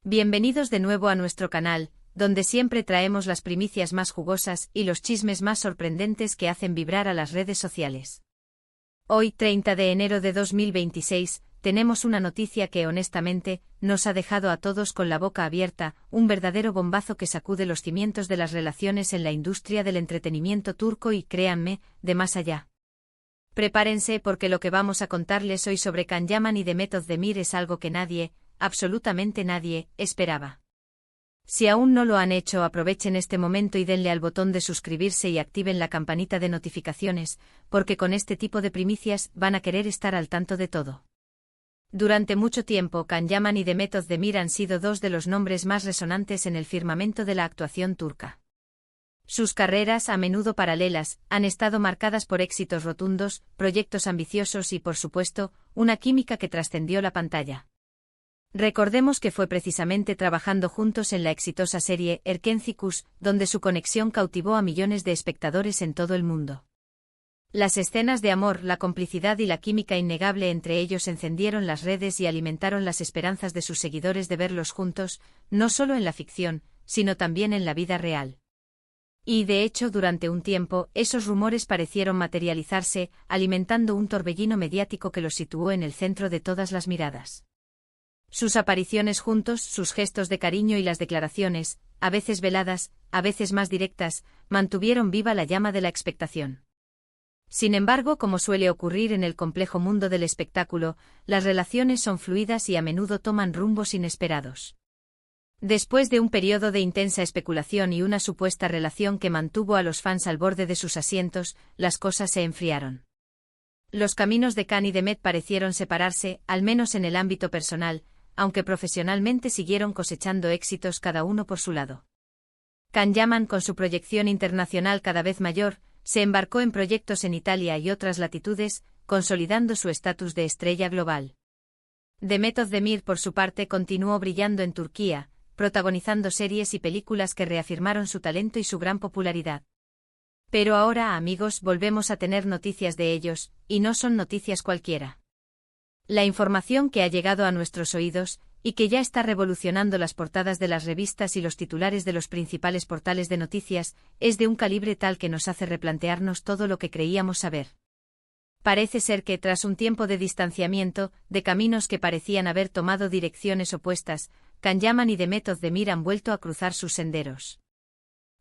Bienvenidos de nuevo a nuestro canal, donde siempre traemos las primicias más jugosas y los chismes más sorprendentes que hacen vibrar a las redes sociales. Hoy, 30 de enero de 2026, tenemos una noticia que honestamente nos ha dejado a todos con la boca abierta, un verdadero bombazo que sacude los cimientos de las relaciones en la industria del entretenimiento turco y, créanme, de más allá. Prepárense porque lo que vamos a contarles hoy sobre Can Yaman y Demet Özdemir es algo que nadie, absolutamente nadie, esperaba. Si aún no lo han hecho, aprovechen este momento y denle al botón de suscribirse y activen la campanita de notificaciones, porque con este tipo de primicias van a querer estar al tanto de todo. Durante mucho tiempo, Can Yaman y Demet Özdemir han sido dos de los nombres más resonantes en el firmamento de la actuación turca. Sus carreras, a menudo paralelas, han estado marcadas por éxitos rotundos, proyectos ambiciosos y, por supuesto, una química que trascendió la pantalla. Recordemos que fue precisamente trabajando juntos en la exitosa serie Erkenci Kuş, donde su conexión cautivó a millones de espectadores en todo el mundo. Las escenas de amor, la complicidad y la química innegable entre ellos encendieron las redes y alimentaron las esperanzas de sus seguidores de verlos juntos, no solo en la ficción, sino también en la vida real. Y de hecho, durante un tiempo, esos rumores parecieron materializarse, alimentando un torbellino mediático que los situó en el centro de todas las miradas. Sus apariciones juntos, sus gestos de cariño y las declaraciones, a veces veladas, a veces más directas, mantuvieron viva la llama de la expectación. Sin embargo, como suele ocurrir en el complejo mundo del espectáculo, las relaciones son fluidas y a menudo toman rumbos inesperados. Después de un periodo de intensa especulación y una supuesta relación que mantuvo a los fans al borde de sus asientos, las cosas se enfriaron. Los caminos de Can y Demet parecieron separarse, al menos en el ámbito personal, aunque profesionalmente siguieron cosechando éxitos cada uno por su lado. Can Yaman, con su proyección internacional cada vez mayor, se embarcó en proyectos en Italia y otras latitudes, consolidando su estatus de estrella global. Demet Özdemir, por su parte, continuó brillando en Turquía, protagonizando series y películas que reafirmaron su talento y su gran popularidad. Pero ahora, amigos, volvemos a tener noticias de ellos, y no son noticias cualquiera. La información que ha llegado a nuestros oídos, y que ya está revolucionando las portadas de las revistas y los titulares de los principales portales de noticias, es de un calibre tal que nos hace replantearnos todo lo que creíamos saber. Parece ser que, tras un tiempo de distanciamiento, de caminos que parecían haber tomado direcciones opuestas, Can Yaman y Demet Özdemir han vuelto a cruzar sus senderos.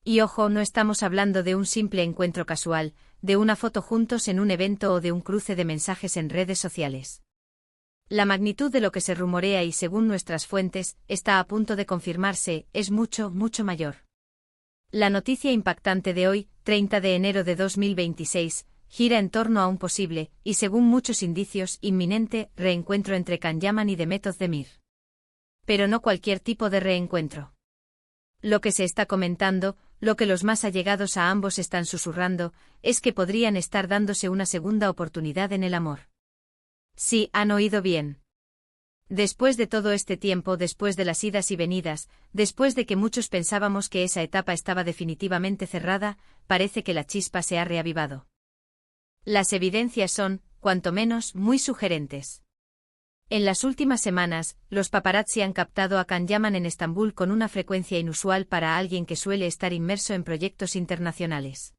Y ojo, no estamos hablando de un simple encuentro casual, de una foto juntos en un evento o de un cruce de mensajes en redes sociales. La magnitud de lo que se rumorea y, según nuestras fuentes, está a punto de confirmarse, es mucho, mucho mayor. La noticia impactante de hoy, 30 de enero de 2026, gira en torno a un posible, y según muchos indicios, inminente, reencuentro entre Can Yaman y Demet Özdemir. Pero no cualquier tipo de reencuentro. Lo que se está comentando, lo que los más allegados a ambos están susurrando, es que podrían estar dándose una segunda oportunidad en el amor. Sí, han oído bien. Después de todo este tiempo, después de las idas y venidas, después de que muchos pensábamos que esa etapa estaba definitivamente cerrada, parece que la chispa se ha reavivado. Las evidencias son, cuanto menos, muy sugerentes. En las últimas semanas, los paparazzi han captado a Can Yaman en Estambul con una frecuencia inusual para alguien que suele estar inmerso en proyectos internacionales.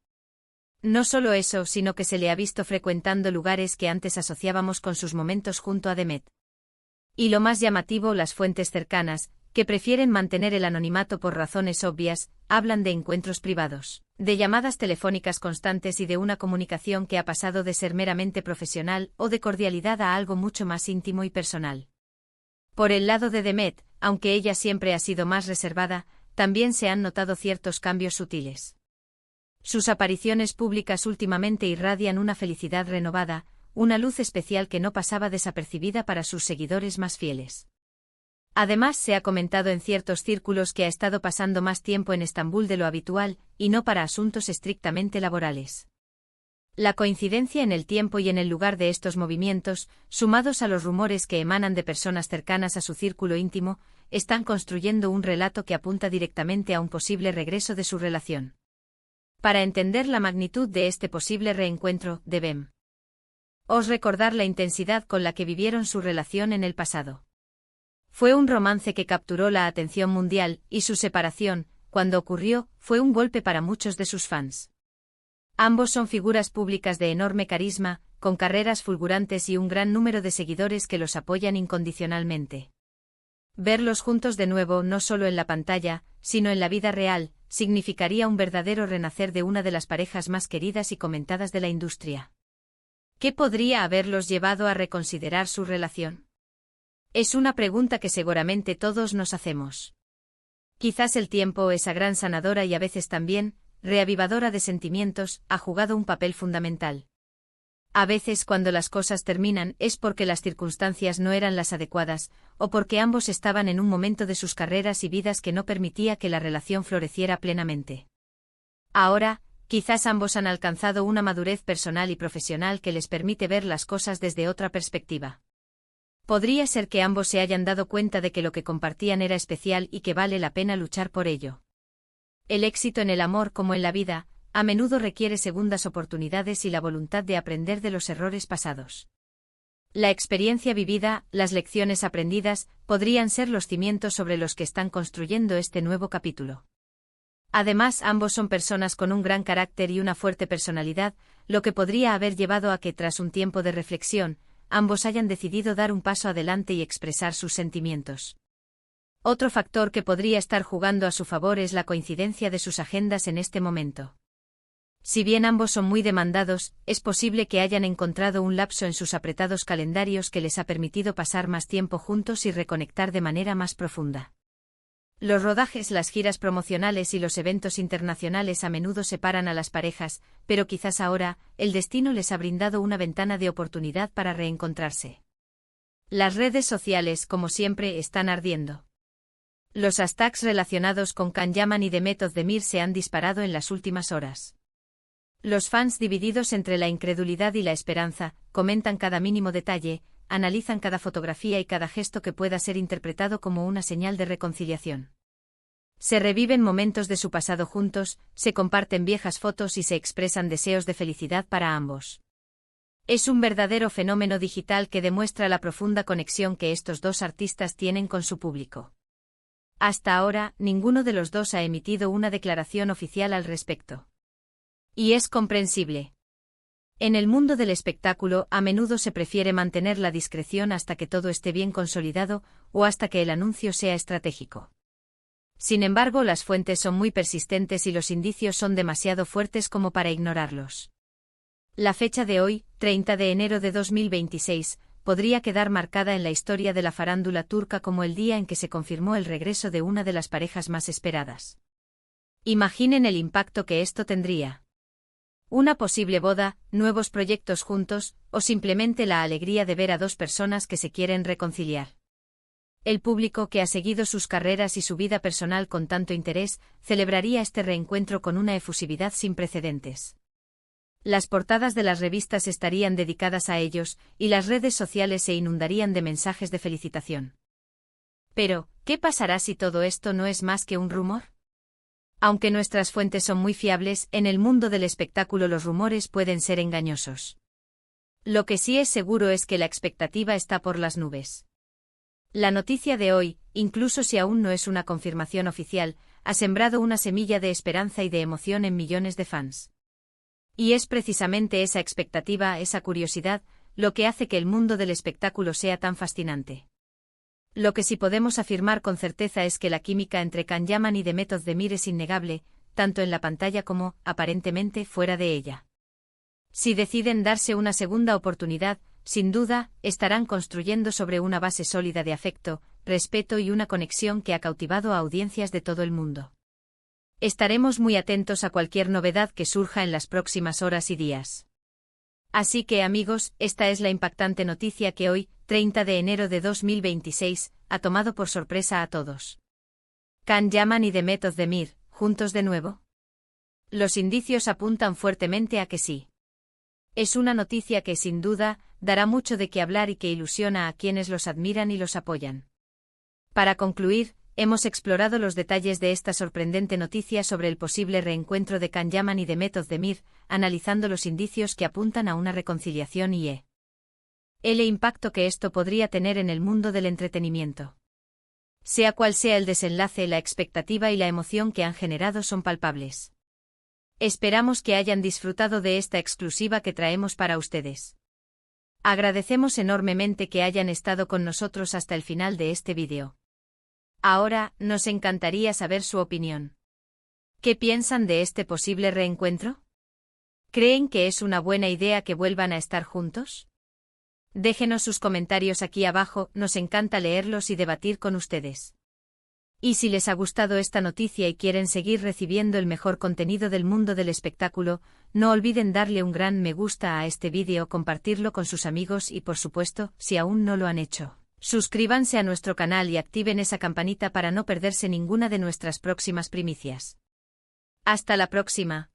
No solo eso, sino que se le ha visto frecuentando lugares que antes asociábamos con sus momentos junto a Demet. Y lo más llamativo, las fuentes cercanas, que prefieren mantener el anonimato por razones obvias, hablan de encuentros privados, de llamadas telefónicas constantes y de una comunicación que ha pasado de ser meramente profesional o de cordialidad a algo mucho más íntimo y personal. Por el lado de Demet, aunque ella siempre ha sido más reservada, también se han notado ciertos cambios sutiles. Sus apariciones públicas últimamente irradian una felicidad renovada, una luz especial que no pasaba desapercibida para sus seguidores más fieles. Además, se ha comentado en ciertos círculos que ha estado pasando más tiempo en Estambul de lo habitual, y no para asuntos estrictamente laborales. La coincidencia en el tiempo y en el lugar de estos movimientos, sumados a los rumores que emanan de personas cercanas a su círculo íntimo, están construyendo un relato que apunta directamente a un posible regreso de su relación. Para entender la magnitud de este posible reencuentro, debemos recordar la intensidad con la que vivieron su relación en el pasado. Fue un romance que capturó la atención mundial, y su separación, cuando ocurrió, fue un golpe para muchos de sus fans. Ambos son figuras públicas de enorme carisma, con carreras fulgurantes y un gran número de seguidores que los apoyan incondicionalmente. Verlos juntos de nuevo no solo en la pantalla, sino en la vida real, significaría un verdadero renacer de una de las parejas más queridas y comentadas de la industria. ¿Qué podría haberlos llevado a reconsiderar su relación? Es una pregunta que seguramente todos nos hacemos. Quizás el tiempo, esa gran sanadora y a veces también reavivadora de sentimientos, ha jugado un papel fundamental. A veces cuando las cosas terminan es porque las circunstancias no eran las adecuadas, o porque ambos estaban en un momento de sus carreras y vidas que no permitía que la relación floreciera plenamente. Ahora, quizás ambos han alcanzado una madurez personal y profesional que les permite ver las cosas desde otra perspectiva. Podría ser que ambos se hayan dado cuenta de que lo que compartían era especial y que vale la pena luchar por ello. El éxito en el amor, como en la vida, a menudo requiere segundas oportunidades y la voluntad de aprender de los errores pasados. La experiencia vivida, las lecciones aprendidas, podrían ser los cimientos sobre los que están construyendo este nuevo capítulo. Además, ambos son personas con un gran carácter y una fuerte personalidad, lo que podría haber llevado a que, tras un tiempo de reflexión, ambos hayan decidido dar un paso adelante y expresar sus sentimientos. Otro factor que podría estar jugando a su favor es la coincidencia de sus agendas en este momento. Si bien ambos son muy demandados, es posible que hayan encontrado un lapso en sus apretados calendarios que les ha permitido pasar más tiempo juntos y reconectar de manera más profunda. Los rodajes, las giras promocionales y los eventos internacionales a menudo separan a las parejas, pero quizás ahora, el destino les ha brindado una ventana de oportunidad para reencontrarse. Las redes sociales, como siempre, están ardiendo. Los hashtags relacionados con Can Yaman y Demet Özdemir se han disparado en las últimas horas. Los fans, divididos entre la incredulidad y la esperanza, comentan cada mínimo detalle, analizan cada fotografía y cada gesto que pueda ser interpretado como una señal de reconciliación. Se reviven momentos de su pasado juntos, se comparten viejas fotos y se expresan deseos de felicidad para ambos. Es un verdadero fenómeno digital que demuestra la profunda conexión que estos dos artistas tienen con su público. Hasta ahora, ninguno de los dos ha emitido una declaración oficial al respecto. Y es comprensible. En el mundo del espectáculo, a menudo se prefiere mantener la discreción hasta que todo esté bien consolidado o hasta que el anuncio sea estratégico. Sin embargo, las fuentes son muy persistentes y los indicios son demasiado fuertes como para ignorarlos. La fecha de hoy, 30 de enero de 2026, podría quedar marcada en la historia de la farándula turca como el día en que se confirmó el regreso de una de las parejas más esperadas. Imaginen el impacto que esto tendría. Una posible boda, nuevos proyectos juntos, o simplemente la alegría de ver a dos personas que se quieren reconciliar. El público que ha seguido sus carreras y su vida personal con tanto interés, celebraría este reencuentro con una efusividad sin precedentes. Las portadas de las revistas estarían dedicadas a ellos, y las redes sociales se inundarían de mensajes de felicitación. Pero, ¿qué pasará si todo esto no es más que un rumor? Aunque nuestras fuentes son muy fiables, en el mundo del espectáculo los rumores pueden ser engañosos. Lo que sí es seguro es que la expectativa está por las nubes. La noticia de hoy, incluso si aún no es una confirmación oficial, ha sembrado una semilla de esperanza y de emoción en millones de fans. Y es precisamente esa expectativa, esa curiosidad, lo que hace que el mundo del espectáculo sea tan fascinante. Lo que sí podemos afirmar con certeza es que la química entre Can Yaman y Demet Özdemir es innegable, tanto en la pantalla como, aparentemente, fuera de ella. Si deciden darse una segunda oportunidad, sin duda, estarán construyendo sobre una base sólida de afecto, respeto y una conexión que ha cautivado a audiencias de todo el mundo. Estaremos muy atentos a cualquier novedad que surja en las próximas horas y días. Así que amigos, esta es la impactante noticia que hoy, 30 de enero de 2026, ha tomado por sorpresa a todos. Can Yaman y Demet Özdemir, ¿juntos de nuevo? Los indicios apuntan fuertemente a que sí. Es una noticia que, sin duda, dará mucho de qué hablar y que ilusiona a quienes los admiran y los apoyan. Para concluir, hemos explorado los detalles de esta sorprendente noticia sobre el posible reencuentro de Can Yaman y Demet Özdemir, analizando los indicios que apuntan a una reconciliación y el impacto que esto podría tener en el mundo del entretenimiento. Sea cual sea el desenlace, la expectativa y la emoción que han generado son palpables. Esperamos que hayan disfrutado de esta exclusiva que traemos para ustedes. Agradecemos enormemente que hayan estado con nosotros hasta el final de este vídeo. Ahora, nos encantaría saber su opinión. ¿Qué piensan de este posible reencuentro? ¿Creen que es una buena idea que vuelvan a estar juntos? Déjenos sus comentarios aquí abajo, nos encanta leerlos y debatir con ustedes. Y si les ha gustado esta noticia y quieren seguir recibiendo el mejor contenido del mundo del espectáculo, no olviden darle un gran me gusta a este vídeo, compartirlo con sus amigos y por supuesto, si aún no lo han hecho, suscríbanse a nuestro canal y activen esa campanita para no perderse ninguna de nuestras próximas primicias. Hasta la próxima.